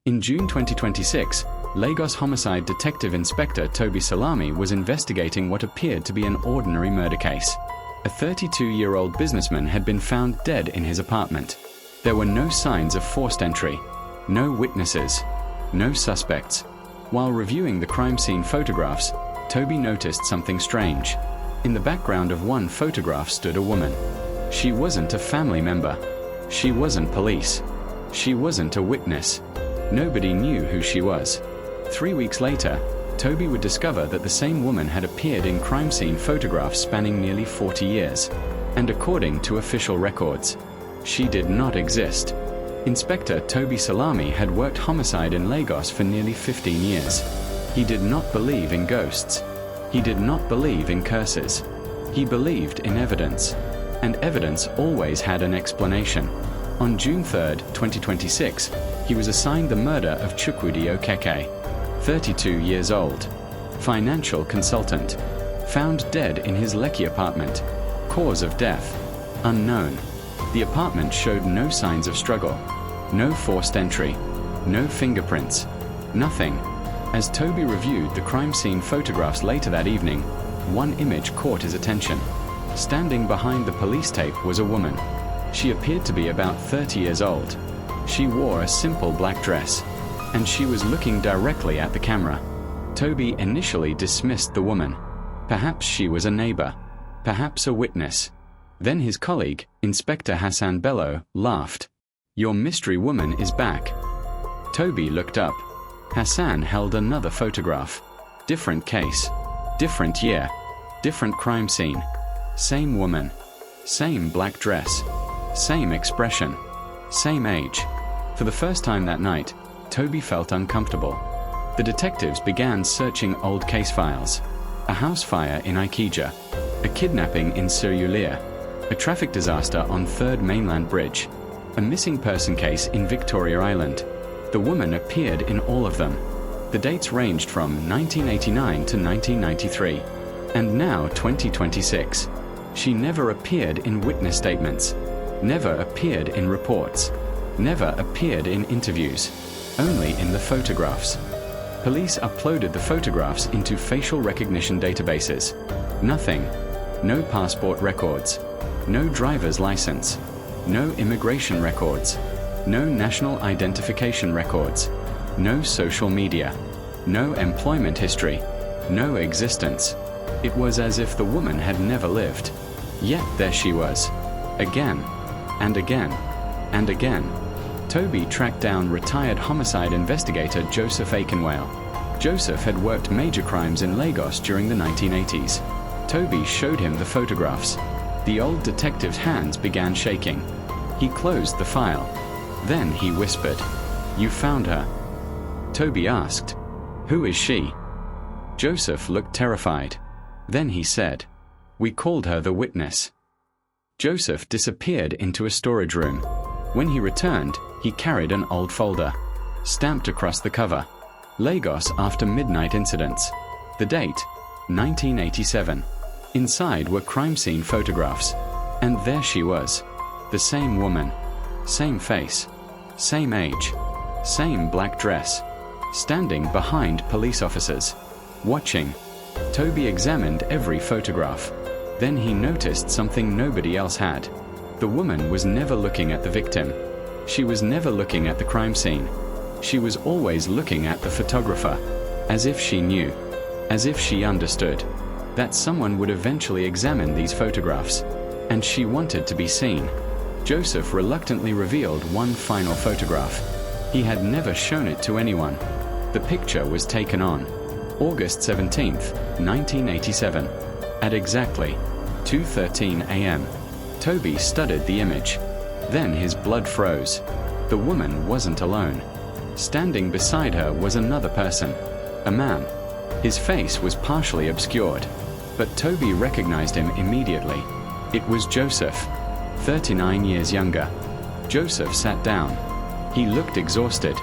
In June 2026, Lagos homicide detective Inspector Tobi Salami was investigating what appeared to be an ordinary murder case. A 32-year-old businessman had been found dead in his apartment. There were no signs of forced entry, no witnesses, no suspects. While reviewing the crime scene photographs, Tobi noticed something strange. In the background of one photograph stood a woman. She wasn't a family member. She wasn't police. She wasn't a witness. Nobody knew who she was. 3 weeks later, Tobi would discover that the same woman had appeared in crime scene photographs spanning nearly 40 years. And according to official records, she did not exist. Inspector Tobi Salami had worked homicide in Lagos for nearly 15 years. He did not believe in ghosts. He did not believe in curses. He believed in evidence. And evidence always had an explanation. On June 3, 2026, he was assigned the murder of Chukwudi Okeke, 32 years old, financial consultant, found dead in his Lekki apartment. Cause of death unknown. The apartment showed no signs of struggle, no forced entry, no fingerprints, nothing. As Tobi reviewed the crime scene photographs later that evening, one image caught his attention. Standing behind the police tape was a woman. She appeared to be about 30 years old. She wore a simple black dress, and she was looking directly at the camera. Tobi initially dismissed the woman. Perhaps she was a neighbor, perhaps a witness. Then his colleague, Inspector Hassan Bello, laughed. "Your mystery woman is back." Tobi looked up. Hassan held another photograph. Different case, different year, different crime scene. Same woman, same black dress, same expression, same age. For the first time that night, Tobi felt uncomfortable. The detectives began searching old case files. A house fire in Ikeja, a kidnapping in Surulere, a traffic disaster on 3rd Mainland Bridge, a missing person case in Victoria Island. The woman appeared in all of them. The dates ranged from 1989 to 1993, and now 2026. She never appeared in witness statements, never appeared in reports, never appeared in interviews, only in the photographs. Police uploaded the photographs into facial recognition databases. Nothing. No passport records, no driver's license, no immigration records, no national identification records, no social media, no employment history, no existence. It was as if the woman had never lived. Yet there she was, again, and again, and again. Tobi tracked down retired homicide investigator Joseph Akinwale. Joseph had worked major crimes in Lagos during the 1980s. Tobi showed him the photographs. The old detective's hands began shaking. He closed the file. Then he whispered, "You found her?" Tobi asked, "Who is she?" Joseph looked terrified. Then he said, "We called her the witness." Joseph disappeared into a storage room. When he returned, he carried an old folder, stamped across the cover, "Lagos after midnight incidents." The date, 1987. Inside were crime scene photographs. And there she was, the same woman, same face, same age, same black dress, standing behind police officers, watching. Tobi examined every photograph. Then he noticed something nobody else had. The woman was never looking at the victim. She was never looking at the crime scene. She was always looking at the photographer, as if she knew, as if she understood, that someone would eventually examine these photographs, and she wanted to be seen. Joseph reluctantly revealed one final photograph. He had never shown it to anyone. The picture was taken on August 17, 1987, at exactly 2:13 a.m. Tobi studied the image. Then his blood froze. The woman wasn't alone. Standing beside her was another person, a man. His face was partially obscured, but Tobi recognized him immediately. It was Joseph, 39 years younger. Joseph sat down. He looked exhausted.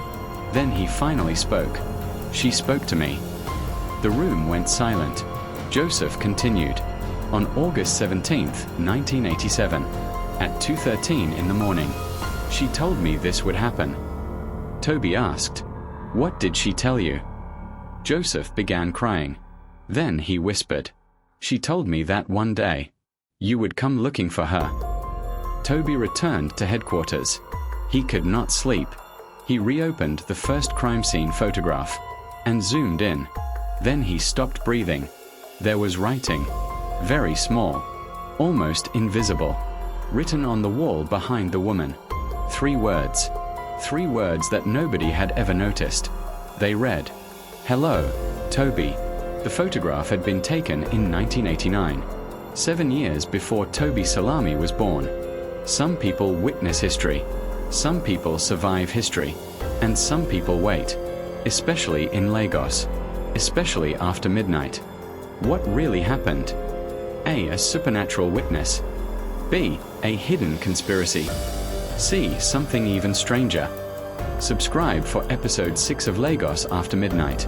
Then he finally spoke. "She spoke to me." The room went silent. Joseph continued. On August 17, 1987, at 2:13 in the morning, she told me this would happen. Tobi asked, What did she tell you? Joseph began crying. Then he whispered, "She told me that one day you would come looking for her." Tobi returned to headquarters. He could not sleep. He reopened the first crime scene photograph and zoomed in. Then he stopped breathing. There was writing, very small, almost invisible, written on the wall behind the woman. 3 words. 3 words that nobody had ever noticed. They read, "Hello, Tobi." The photograph had been taken in 1989, 7 years before Tobi Salami was born. Some people witness history, some people survive history, and some people wait, especially in Lagos, especially after midnight. What really happened? A supernatural witness. B, a hidden conspiracy. C, something even stranger. Subscribe for episode 6 of Lagos After Midnight.